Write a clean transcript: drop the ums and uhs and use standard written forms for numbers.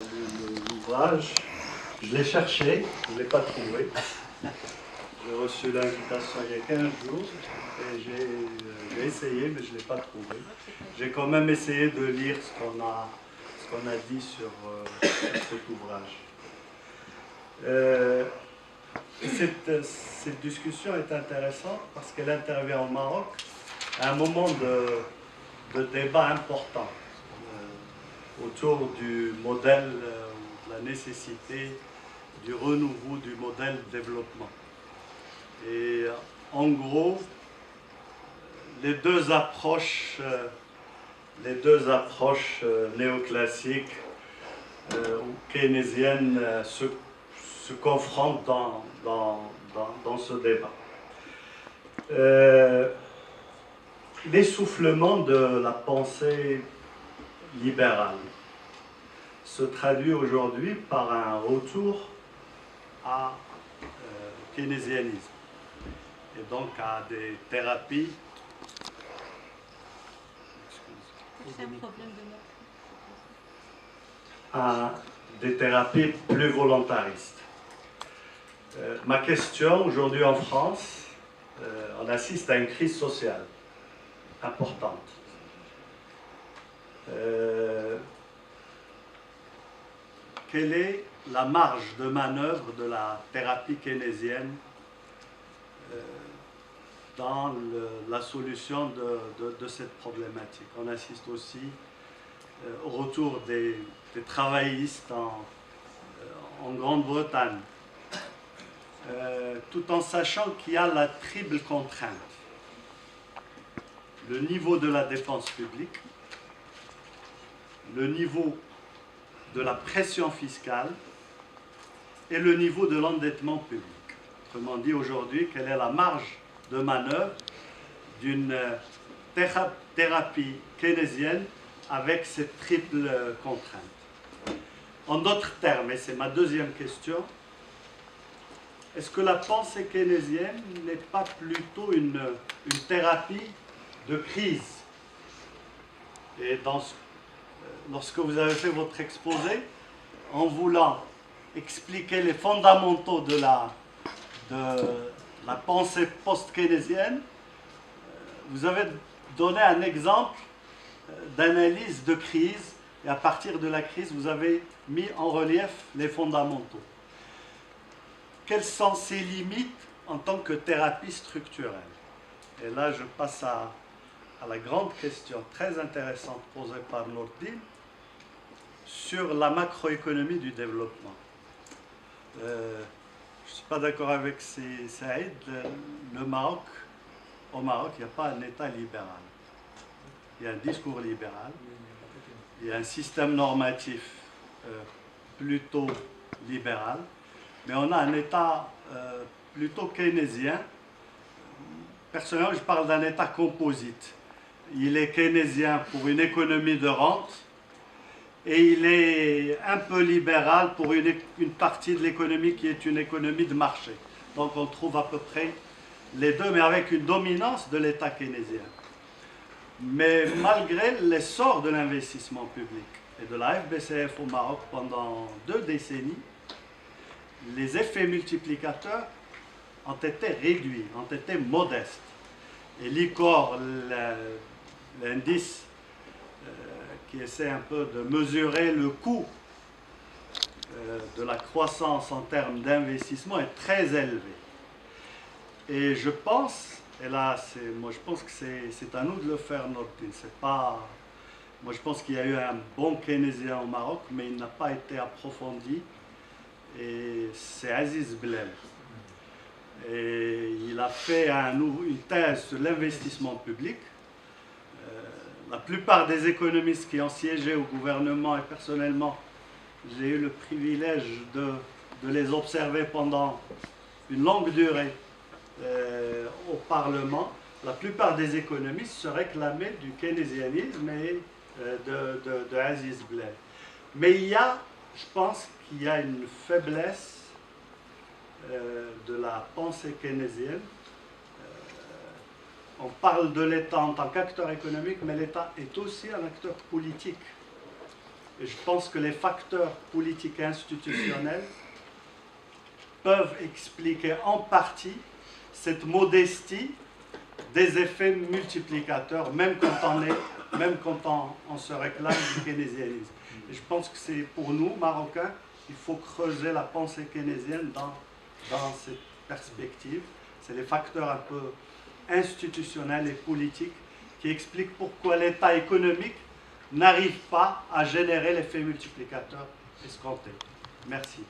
L'ouvrage, je l'ai cherché, je ne l'ai pas trouvé. J'ai reçu l'invitation il y a 15 jours et j'ai essayé, mais je ne l'ai pas trouvé. J'ai quand même essayé de lire ce qu'on a dit sur cet ouvrage. Cette discussion est intéressante parce qu'elle intervient au Maroc à un moment de débat important autour du modèle, de la nécessité du renouveau du modèle de développement. Et en gros, les deux approches néoclassiques ou keynésiennes se confrontent dans ce débat. L'essoufflement de la pensée libérale se traduit aujourd'hui par un retour à keynésianisme et donc à des thérapies. C'est un problème de notre... À des thérapies plus volontaristes. Ma question, aujourd'hui en France, on assiste à une crise sociale importante. Quelle est la marge de manœuvre de la thérapie keynésienne dans la solution de cette problématique? On assiste aussi au retour des travaillistes en Grande-Bretagne, tout en sachant qu'il y a la triple contrainte. Le niveau de la dépense publique, le niveau de la pression fiscale et le niveau de l'endettement public. Autrement dit, aujourd'hui, quelle est la marge de manœuvre d'une thérapie keynésienne avec cette triple contrainte? En d'autres termes, et c'est ma deuxième question, est-ce que la pensée keynésienne n'est pas plutôt une thérapie de crise? Et lorsque vous avez fait votre exposé, en voulant expliquer les fondamentaux de la pensée post-keynésienne, vous avez donné un exemple d'analyse de crise, et à partir de la crise, vous avez mis en relief les fondamentaux. Quelles sont ses limites en tant que thérapie structurelle? Et là, je passe à la grande question très intéressante posée par Nourdine sur la macroéconomie du développement. Je ne suis pas d'accord avec Saïd. Au Maroc, il n'y a pas un État libéral. Il y a un discours libéral, il y a un système normatif plutôt libéral, mais on a un État plutôt keynésien. Personnellement, je parle d'un État composite. Il est keynésien pour une économie de rente et il est un peu libéral pour une partie de l'économie qui est une économie de marché. Donc on trouve à peu près les deux, mais avec une dominance de l'État keynésien. Mais malgré l'essor de l'investissement public et de la FBCF au Maroc pendant 2 décennies, les effets multiplicateurs ont été réduits, ont été modestes. Et l'ICOR, l'indice qui essaie un peu de mesurer le coût de la croissance en termes d'investissement, est très élevé. Et je pense, et là, moi je pense que c'est à nous de le faire, Nourdine. Moi je pense qu'il y a eu un bon keynésien au Maroc, mais il n'a pas été approfondi. Et c'est Aziz Blel. Et il a fait une thèse sur l'investissement public. La plupart des économistes qui ont siégé au gouvernement, et personnellement, j'ai eu le privilège de les observer pendant une longue durée au Parlement. La plupart des économistes se réclamaient du keynésianisme et de Aziz Blel. Mais je pense qu'il y a une faiblesse de la pensée keynésienne. On parle de l'État en tant qu'acteur économique, mais l'État est aussi un acteur politique. Et je pense que les facteurs politiques et institutionnels peuvent expliquer en partie cette modestie des effets multiplicateurs, même quand on se réclame du keynésianisme. Et je pense que c'est pour nous, Marocains, il faut creuser la pensée keynésienne dans cette perspective. C'est les facteurs un peu institutionnels et politiques qui expliquent pourquoi l'État économique n'arrive pas à générer l'effet multiplicateur escompté. Merci.